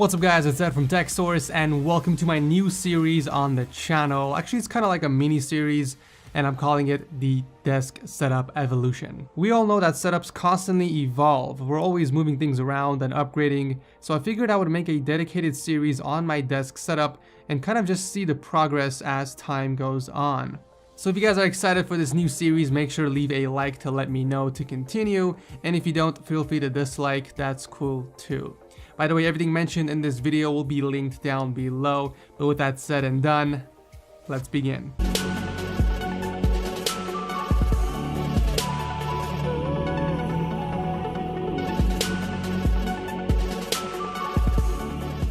What's up guys, it's Ed from TechSource and welcome to my new series on the channel. Actually, it's kind of like a mini series and I'm calling it the Desk Setup Evolution. We all know that setups constantly evolve. We're always moving things around and upgrading, so I figured I would make a dedicated series on my desk setup and kind of just see the progress as time goes on. So if you guys are excited for this new series, make sure to leave a like to let me know to continue, and if you don't, feel free to dislike, that's cool too. By the way, everything mentioned in this video will be linked down below, but with that said and done, let's begin.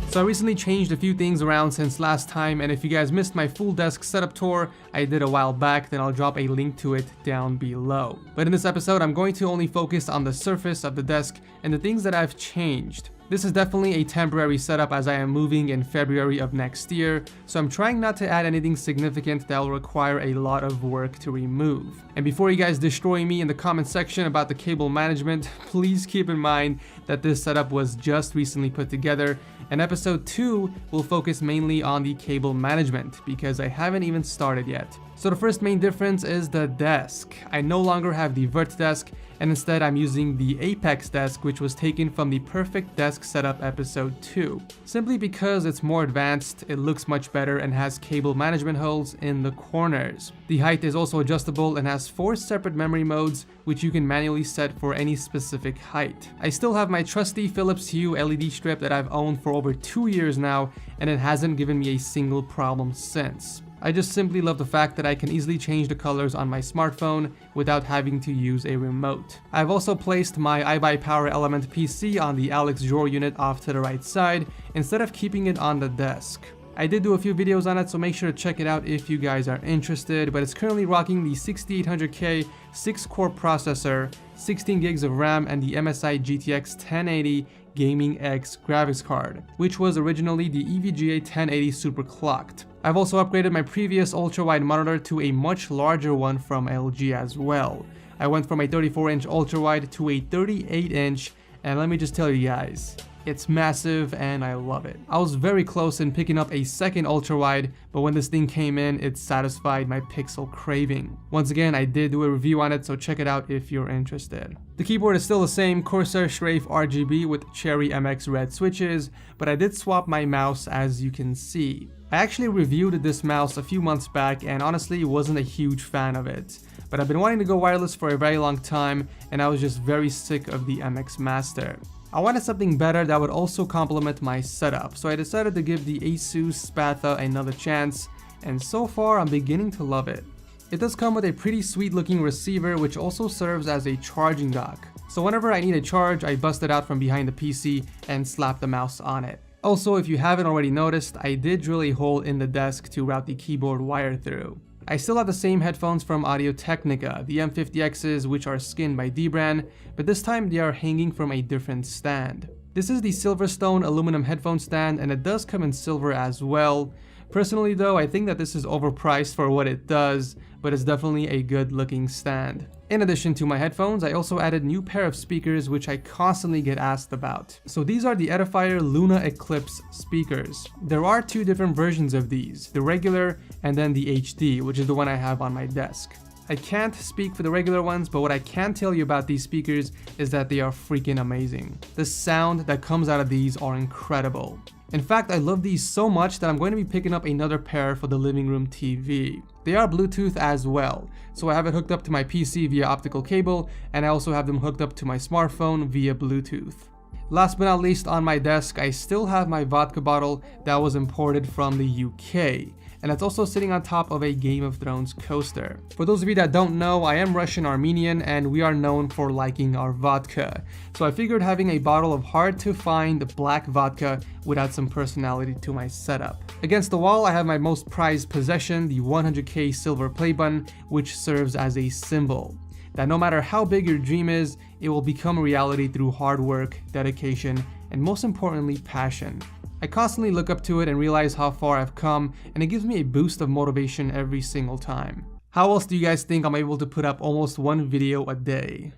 So I recently changed a few things around since last time, and if you guys missed my full desk setup tour I did a while back, then I'll drop a link to it down below. But in this episode, I'm going to only focus on the surface of the desk and the things that I've changed. This is definitely a temporary setup as I am moving in February of next year, so I'm trying not to add anything significant that will require a lot of work to remove. And before you guys destroy me in the comment section about the cable management, please keep in mind that this setup was just recently put together, and episode 2 will focus mainly on the cable management because I haven't even started yet. So the first main difference is the desk. I no longer have the Vert desk, and instead I'm using the Apex desk, which was taken from the Perfect Desk Setup episode 2. Simply because it's more advanced, it looks much better and has cable management holes in the corners. The height is also adjustable and has 4 separate memory modes, which you can manually set for any specific height. I still have my trusty Philips Hue LED strip that I've owned for over 2 years now, and it hasn't given me a single problem since. I just simply love the fact that I can easily change the colors on my smartphone without having to use a remote. I've also placed my iBuyPower Element PC on the Alex drawer unit off to the right side instead of keeping it on the desk. I did do a few videos on it, so make sure to check it out if you guys are interested, but it's currently rocking the 6800K 6-core processor, 16 gigs of RAM, and the MSI GTX 1080 Gaming X graphics card, which was originally the EVGA 1080 superclocked. I've also upgraded my previous ultra-wide monitor to a much larger one from LG as well. I went from a 34-inch ultra-wide to a 38-inch, and let me just tell you guys, it's massive and I love it. I was very close in picking up a second ultra-wide, but when this thing came in, it satisfied my pixel craving. Once again, I did do a review on it, so check it out if you're interested. The keyboard is still the same Corsair Strafe RGB with Cherry MX red switches, but I did swap my mouse, as you can see. I actually reviewed this mouse a few months back and honestly wasn't a huge fan of it, but I've been wanting to go wireless for a very long time and I was just very sick of the MX Master. I wanted something better that would also complement my setup, so I decided to give the Asus Spatha another chance, and so far I'm beginning to love it. It does come with a pretty sweet looking receiver which also serves as a charging dock, so whenever I need a charge I bust it out from behind the PC and slap the mouse on it. Also, if you haven't already noticed, I did drill a hole in the desk to route the keyboard wire through. I still have the same headphones from Audio-Technica, the M50Xs, which are skinned by Dbrand, but this time they are hanging from a different stand. This is the Silverstone aluminum headphone stand, and it does come in silver as well. Personally though, I think that this is overpriced for what it does, but it's definitely a good looking stand. In addition to my headphones, I also added a new pair of speakers which I constantly get asked about. So these are the Edifier Luna Eclipse speakers. There are 2 different versions of these, the regular and then the HD, which is the one I have on my desk. I can't speak for the regular ones, but what I can tell you about these speakers is that they are freaking amazing. The sound that comes out of these are incredible. In fact, I love these so much that I'm going to be picking up another pair for the living room TV. They are Bluetooth as well, so I have it hooked up to my PC via optical cable, and I also have them hooked up to my smartphone via Bluetooth. Last but not least, on my desk, I still have my vodka bottle that was imported from the UK, and it's also sitting on top of a Game of Thrones coaster. For those of you that don't know, I am Russian Armenian and we are known for liking our vodka. So I figured having a bottle of hard to find black vodka would add some personality to my setup. Against the wall, I have my most prized possession, the 100K silver play button, which serves as a symbol that no matter how big your dream is, it will become a reality through hard work, dedication, and most importantly, passion. I constantly look up to it and realize how far I've come, and it gives me a boost of motivation every single time. How else do you guys think I'm able to put up almost 1 video a day?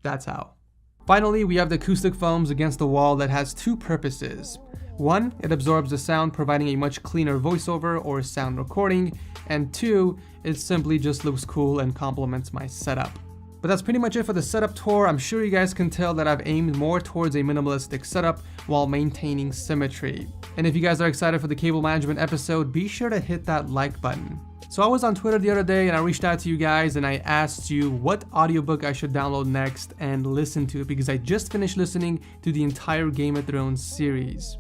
That's how. Finally, we have the acoustic foams against the wall that has two purposes. One, it absorbs the sound, providing a much cleaner voiceover or sound recording, and two, it simply just looks cool and complements my setup. But that's pretty much it for the setup tour. I'm sure you guys can tell that I've aimed more towards a minimalistic setup while maintaining symmetry. And if you guys are excited for the cable management episode, be sure to hit that like button. So I was on Twitter the other day and I reached out to you guys and I asked you what audiobook I should download next and listen to, because I just finished listening to the entire Game of Thrones series.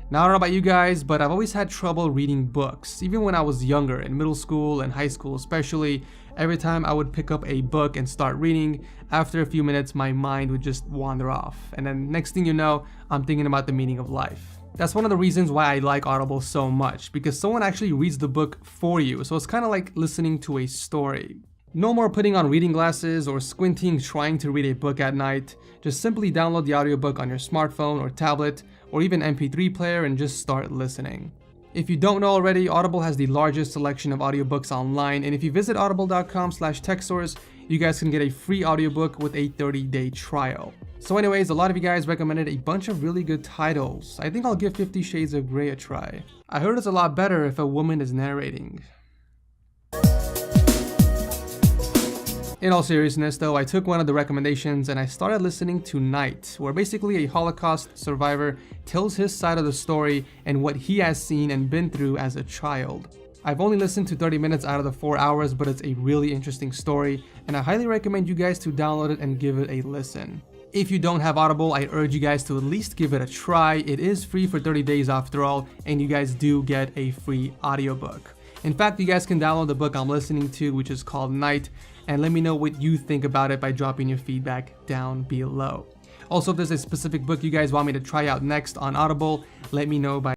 Now, I don't know about you guys, but I've always had trouble reading books. Even when I was younger, in middle school and high school especially, every time I would pick up a book and start reading, after a few minutes my mind would just wander off. And then next thing you know, I'm thinking about the meaning of life. That's one of the reasons why I like Audible so much, because someone actually reads the book for you, so it's kind of like listening to a story. No more putting on reading glasses or squinting trying to read a book at night. Just simply download the audiobook on your smartphone or tablet, or even MP3 player, and just start listening. If you don't know already, Audible has the largest selection of audiobooks online, and if you visit audible.com/techsource, you guys can get a free audiobook with a 30-day trial. So anyways, a lot of you guys recommended a bunch of really good titles. I think I'll give 50 Shades of Grey a try. I heard it's a lot better if a woman is narrating. In all seriousness though, I took one of the recommendations and I started listening to Night, where basically a Holocaust survivor tells his side of the story and what he has seen and been through as a child. I've only listened to 30 minutes out of the 4 hours, but it's a really interesting story, and I highly recommend you guys to download it and give it a listen. If you don't have Audible, I urge you guys to at least give it a try. It is free for 30 days after all, and you guys do get a free audiobook. In fact, you guys can download the book I'm listening to, which is called Night, and let me know what you think about it by dropping your feedback down below. Also, if there's a specific book you guys want me to try out next on Audible, let me know by